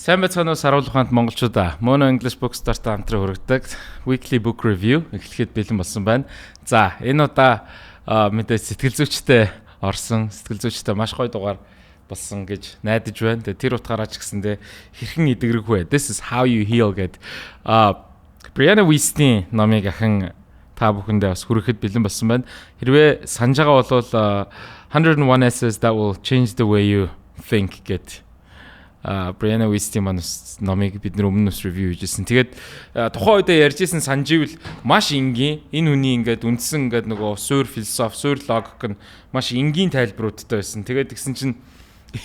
Сайн байцгаана уу саруул ухаанд монголчуудаа. Mono English Bookstore-тай хамтран хүргэдэг Weekly Book Review эхлэхэд бэлэн болсон байна. За, энэ удаа мэдээ сэтгэл зүйчтэй орсон, сэтгэл зүйчтэй маш гоё дугаар болсон гэж найдаж байна. Тэгээ тэр утгаараа ч гэсэндээ хэрхэн идэгрэх вэ? This is how you heal гэд Brianna Wiest-ийн номыг ахин та бүхэндээ бас хүрэхэд бэлэн болсон байна. Хэрвээ санаж байгаа бол 101 essays that will change the way you think гэд Brianna Wiest-ийн номыг бид нэр өмнөөс ревю хийжсэн. Тэгээд тухайн үедээ ярьжсэн санживл маш энгийн энэ хүний ингээд үндсэн ингээд нөгөө суур философи, суур логик нь маш энгийн тайлбаруудтай байсан. Тэгээд тэгсэн чинь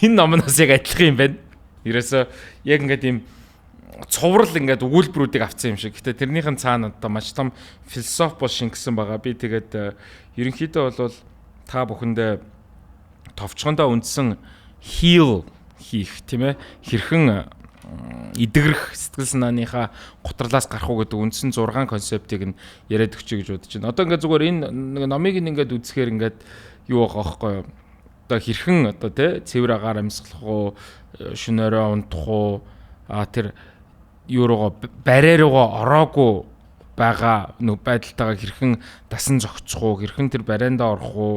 энэ номноос яг адилхан юм байна. Ерөөсөө яг ингээд ийм цоврал ингээд өгүүлбэрүүдийг авсан юм шиг. Гэтэ тэрнийхэн цаана одоо маш том философи бол шингэсэн байгаа. Би тэгээд ерөнхийдөө бол та бүхэндээ товчхондоо үндсэн heal хийх тийм ээ хэрхэн идэгрэх сэтгэл санааныхаа гутралаас гарах уу гэдэг үндсэн 6 концептыг нь яриад өгчэй гэж бодож байна. Одоо ингээд зүгээр энэ номыг ингээд үзэхээр ингээд юу байгаа байхгүй юу? Одоо хэрхэн одоо тий цэвэр агаар амьсгалах уу, шөнөөрөө унтах уу, тэр юу руугаа барьаа руугаа ороогүй байгаа нүг байдалтайгаа хэрхэн дасан зохицох уу, хэрхэн тэр бариандаа орох уу,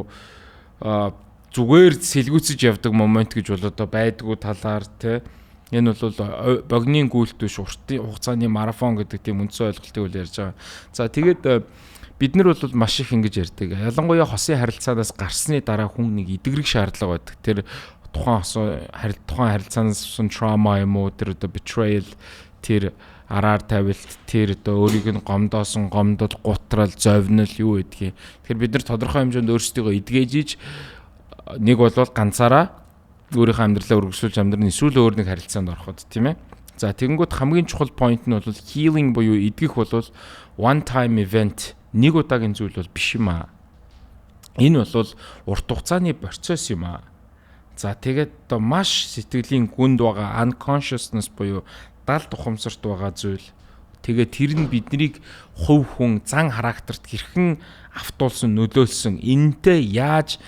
зүгээр сэлгүүцэж явдаг момент гэж бол одоо байдгүй талаар тий энэ бол богны гүйлт биш уртын хугацааны марафон гэдэг тийм үндсэн ойлголтыг үл ярьж байгаа. За тэгээд бид нар бол маш их ингэж ярьдаг. Ялангуяа хосын харилцаанаас гарсны дараа хүн нэг идэгрэх шаардлага байдаг. Тэр тухайн харилцаанаас авсан trauma юм уу, тэр одоо betrayal, тэр араар тавилт, тэр одоо өөрийг нь гомдоосон гомдол, гутрал, зовнил юу гэдгийг. Тэгэхээр бид нар тодорхой хэмжээнд өөрсдийгөө эдгэж нэг бол ганцаараа өөрийнхөө амьдралаа өргөжлүүлж амьдрын эсвэл өөр нэг харилцаанд ороход тийм ээ. За тэгэнгүүт хамгийн чухал point нь бол healing буюу эдгэх бол one time event, нэг удаагийн зүйл бол биш юм аа. Энэ бол урт хугацааны процесс юм аа. За тэгээд одоо маш сэтгэлийн гүнд байгаа unconsciousness буюу далд ухамсарт байгаа зүйл. Тэгээд тэр нь биднийг хувь хүн зан характерт хэрхэн автуулсан, нөлөөлсөн, энэтэй яаж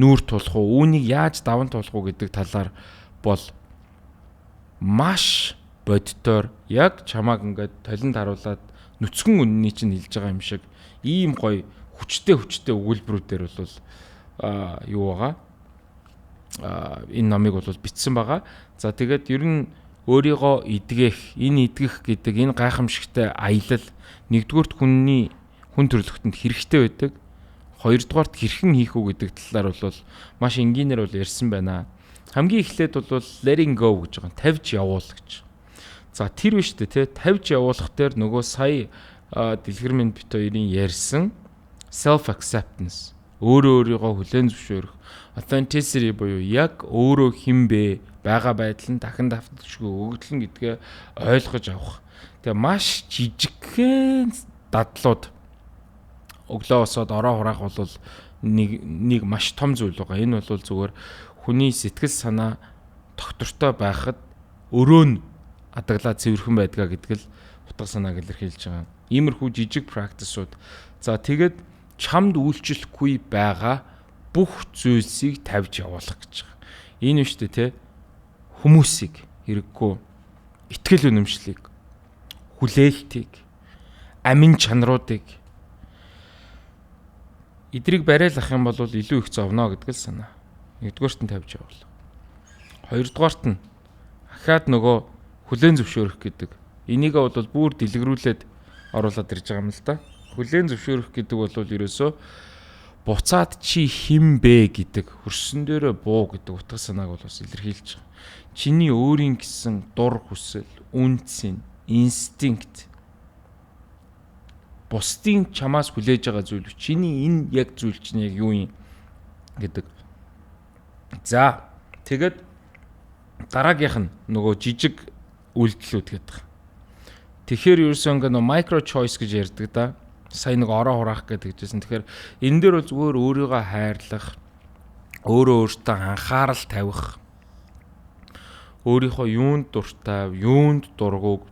нүүр тулах уу, үүнийг яаж даван тулах уу гэдэг талаар бол маш боддоор яг чамааг ингээд толинд харуулад нүцгэн үнний чинь хэлж байгаа юм шиг ийм гоё хүчтэй өгүүлбэрүүдээр бол юу байгаа. Энэ номыг бол бичсэн байгаа. За тэгээд ер нь өөрийгөө эдгэх, энэ эдгэх гэдэг энэ гайхамшигтай аялал нэгдүгürt хүн төрөлхтөнд хэрэгтэй байдаг. Хоёрдугаарт хэрхэн хийх үү гэдэг талаар бол маш энгийнээр бол ярьсан байна. Хамгийн эхлээд бол letting go гэж байгаа. Тавьж явуул гэж. За тэр биш үү те тавьж явуулах дээр нөгөө сая дэлгэр минь бит хоёрын ярьсан self acceptance, өөрийгөө хүлээн зөвшөөрөх, authenticity буюу яг өөрөө хэн бэ, байгаа байдал нь дахин давталшгүй өгөгдлөн гэдгээ ойлгож авах. Тэгээ маш жижигхэн дадлууд өглөө босоод ороо хураах бол нэг маш том зүйл байгаа. Энэ бол зүгээр хүний сэтгэл санаа тогтвортой байхад өрөө нь адаглаа цэвэрхэн байдгаа гэдэг л утга санааг илэрхийлж байгаа. Иймэрхүү жижиг практисууд. За тэгээд чамд үйлчлэхгүй байгаа бүх зүйлсийг тавьж явуулах гэж байгаа. Энэ нь шүү дээ те хүмүүсийг хэрэггүй, итгэл үнэмшлийг, хүлээлтийг, амин чанаруудыг эдрийг барайлах юм бол илүү их зовно гэдэг л санаа. Нэгдүгээрт нь тавьж явуул. Хоёрдугаарт нь ахаад нөгөө хүлээн зөвшөөрөх гэдэг. Энийг бол бүр дэлгэрүүлээд оруулаад ирж байгаа юм л да. Хүлээн зөвшөөрөх гэдэг бол ерөөсөө буцаад чи хэн бэ гэдэг хөрсөн дээрээ буу гэдэг утга санааг бол бас илэрхийлж байгаа. Чиний өөрийн гэсэн дур хүсэл, үнцэн, инстинкт бусдын чамаас хүлээж байгаа зүйл чиний энэ яг зүйл чинь яг юу юм гэдэг. За тэгээд дараагийнх нь нөгөө жижиг үйлдэлүүд гэдэг. Тэгэхээр ерөөсөө ингээ нөгөө micro choice гэж ярьдаг да. Сайн нэг ороо хураах гэдэг жисэн. Тэгэхээр энэ дээр бол зүгээр өөрийгөө хайрлах, өөртөө анхаарал тавих, өөрийнхөө юунд дуртай, юунд дургуг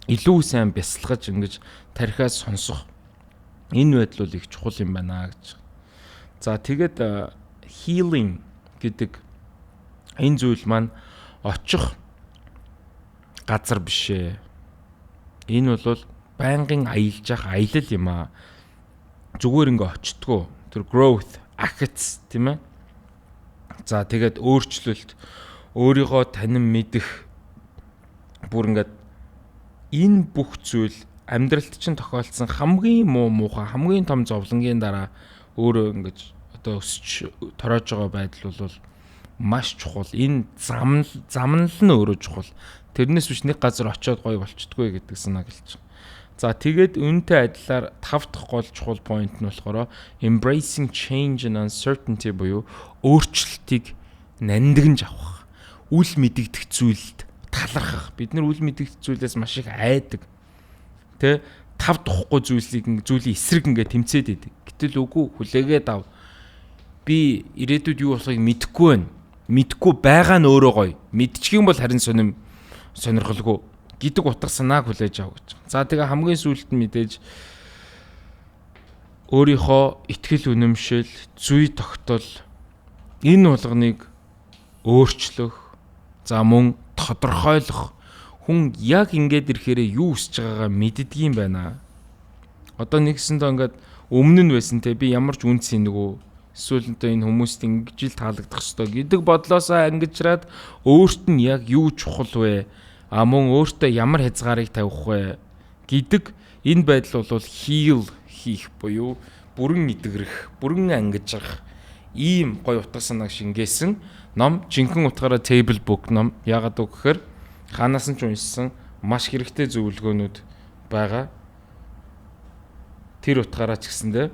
илүү сайн бясалгаж ингэж тархиас сонсох. Энэ байдал бол их чухал юм байна гэж. За тэгээд healing гэдэг энэ зүйл маань очих газар биш ээ. Энэ бол байнгын аялж явах аялал юм аа. Зүгээр ингээ очтгоо. Тэр growth, ахиц тийм ээ. За тэгээд өөрчлөлт, өөрийгөө танин мэдэх бүр ингээд энэ бүх зүйл амьдралд чинь тохиолдсон хамгийн муухай, хамгийн том зовлонгийн дараа өөрөө ингэж одоо өсч тороож байгаа байдал бол маш чухал. Энэ замнал нь өөрөө чухал. Тэрнээс биш нэг газар очиод гоё болчтгүй гэдэг санааг хэлж байгаа. За тэгээд үнэтэй адилаар 5 дахь гол чухал point нь болохоор embracing change and uncertainty буюу өөрчлөлтийг нандинж авах. Үл мэдэгдэх зүйлд талархах. Бид нар үл мэдэгдэх зүйлээс маш их айдаг. Тэ 5 духгүй зүйлийн эсрэг ингээ тэмцээд идэг. Гэтэл үгүй хүлээгээд ав. Би ирээдүйд юу болохыг мэдэхгүй байна. Мэдэхгүй байгаа нь өөрөө гоё. Мэдчих юм бол харин сонирхолгүй гэдэг утга санааг хүлээж ав гэж. За тэгээ хамгийн сүүлд нь мэдээж өөрийнхөө итгэл үнэмшил, зүй тогтол энэ болгоныг өөрчлөх, за мөн тодорхойлох. Хүн яг ингээд ирэхээр юу хүсэж байгаагаа мэддэг юм байна. Одоо нэгсэндээ ингээд өмнө нь байсан те би ямар ч үнц хийнэгөө эсвэл энэ хүмүүст ингэж ил таалагдах ёстой гэдэг бодлоосоо ангижраад өөрт нь яг юу чухал вэ? Мөн өөртөө ямар хязгаарыг тавих вэ гэдэг энэ байдал бол heal хийх буюу бүрэн идэврэх, бүрэн ангижрах ийм гоё утга санааг шингээсэн ном. Жинхэнэ утгаараа table book ном. Яагаад вэ гэхээр хаанаас нь ч уншсан маш хэрэгтэй зөвлөгөөнүүд байгаа. Тэр утгаараа ч гэсэндээ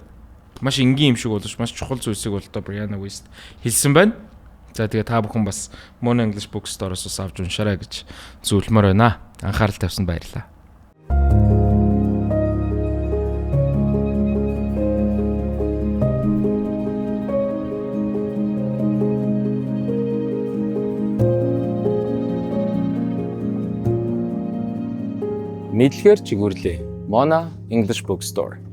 маш энгийн юм шиг боловч маш чухал зүйлсийг бол одоо Brianna Wiest хэлсэн байна. За тэгээ та бүхэн бас Mono English Bookstore-оос авч уншаарай гэж зөвлөмөр байна. Анхаарал тавьсанд баярлалаа. Мэдлэгээр чигүүрлээ. Mono English Bookstore.